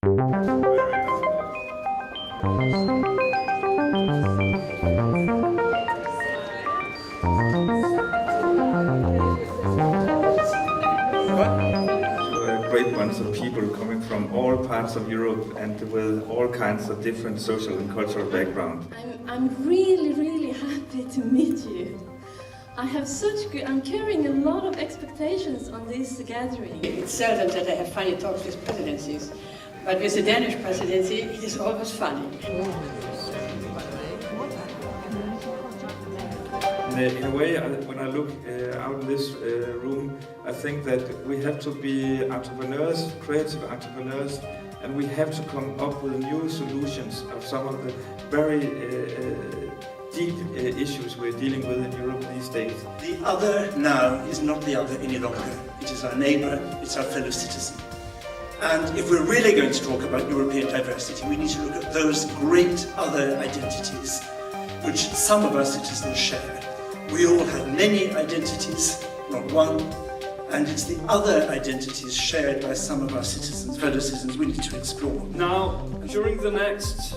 A great bunch of people coming from all parts of Europe and with all kinds of different social and cultural background. I'm really happy to meet you. I'm carrying a lot of expectations on this gathering. It's seldom that I have funny talks with presidencies, but with the Danish presidency, it is always funny. In a way, when I look out in this room, I think that we have to be entrepreneurs, creative entrepreneurs, and we have to come up with new solutions of some of the very deep issues we're dealing with in Europe these days. The other now is not the other any longer. It is our neighbour, it's our fellow citizen. And if we're really going to talk about European diversity, we need to look at those great other identities which some of our citizens share. We all have many identities, not one, and it's the other identities shared by some of our citizens, fellow citizens, we need to explore. Now, during the next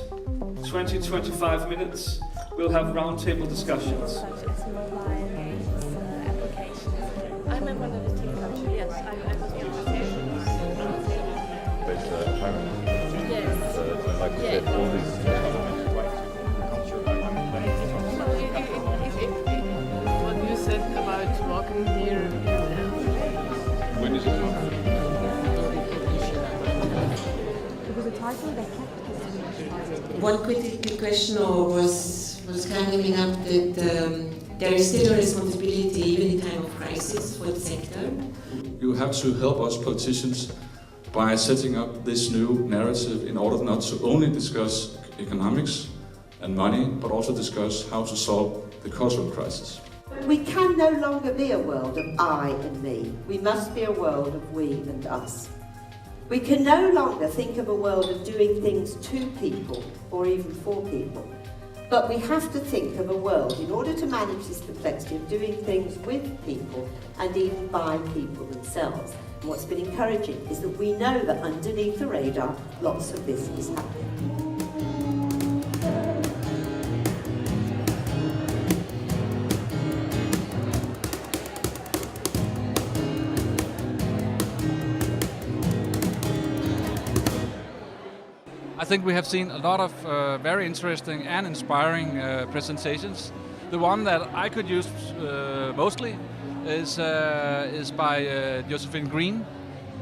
20-25 minutes, we'll have roundtable discussions. I'm one of the team coaches, yes. I was the What you said about walking here. When is it not? One critical question was coming up that there is still a responsibility, even in time of crisis, for the sector. You have to help us politicians by setting up this new narrative in order not to only discuss economics and money, but also discuss how to solve the cultural crisis. We can no longer be a world of I and me. We must be a world of we and us. We can no longer think of a world of doing things to people or even for people. But we have to think of a world, in order to manage this complexity, of doing things with people and even by people themselves. And what's been encouraging is that we know that underneath the radar, lots of this is happening. I think we have seen a lot of very interesting and inspiring presentations. The one that I could use mostly is by Josephine Green,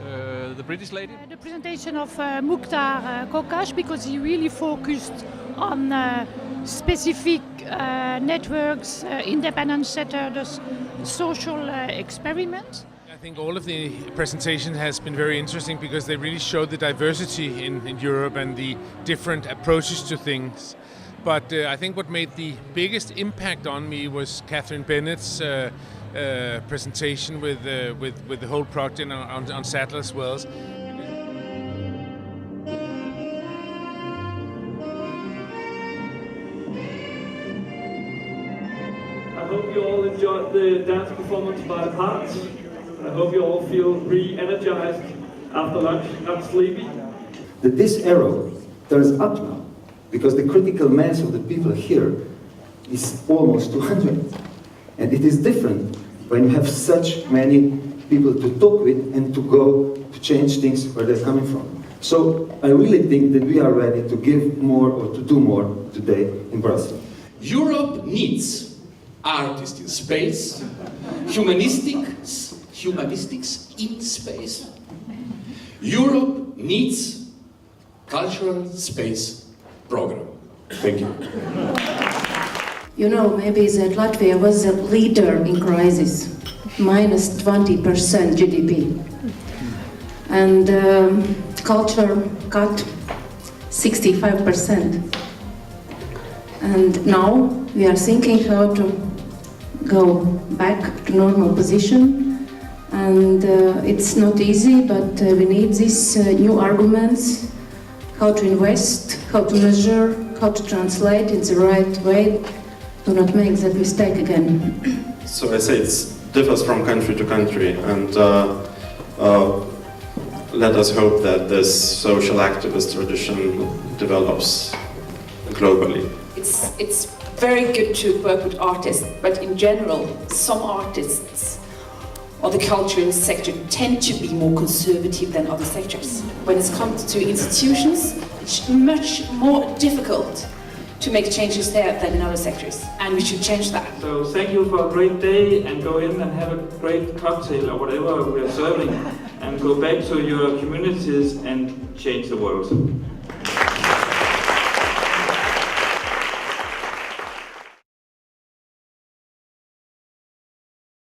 the British lady. The presentation of Mukhtar Kokash, because he really focused on specific networks, independent sectors, social experiments. I think all of the presentation has been very interesting because they really show the diversity in Europe and the different approaches to things. But I think what made the biggest impact on me was Catherine Bennett's presentation with the whole project on Sadler's Wells. I hope you all enjoyed the dance performance by Parts. I hope you all feel re-energized after lunch, not sleepy. That this arrow turns up now, because the critical mass of the people here is almost 200. And it is different when you have such many people to talk with and to go to change things where they're coming from. So I really think that we are ready to give more or to do more today in Brussels. Europe needs artists in space, humanistics in space. Europe needs cultural space program. Thank you. You know, maybe that Latvia was a leader in crisis, minus 20% GDP. And culture cut 65%. And now we are thinking how to go back to normal position. And it's not easy, but we need these new arguments, how to invest, how to measure, how to translate in the right way. Do not make that mistake again. So I say it differs from country to country, and let us hope that this social activist tradition develops globally. It's very good to work with artists, but in general, some artists or the cultural sector tend to be more conservative than other sectors. When it comes to institutions, it's much more difficult to make changes there than in other sectors, and we should change that. So thank you for a great day, and go in and have a great cocktail or whatever we are serving, and go back to your communities and change the world.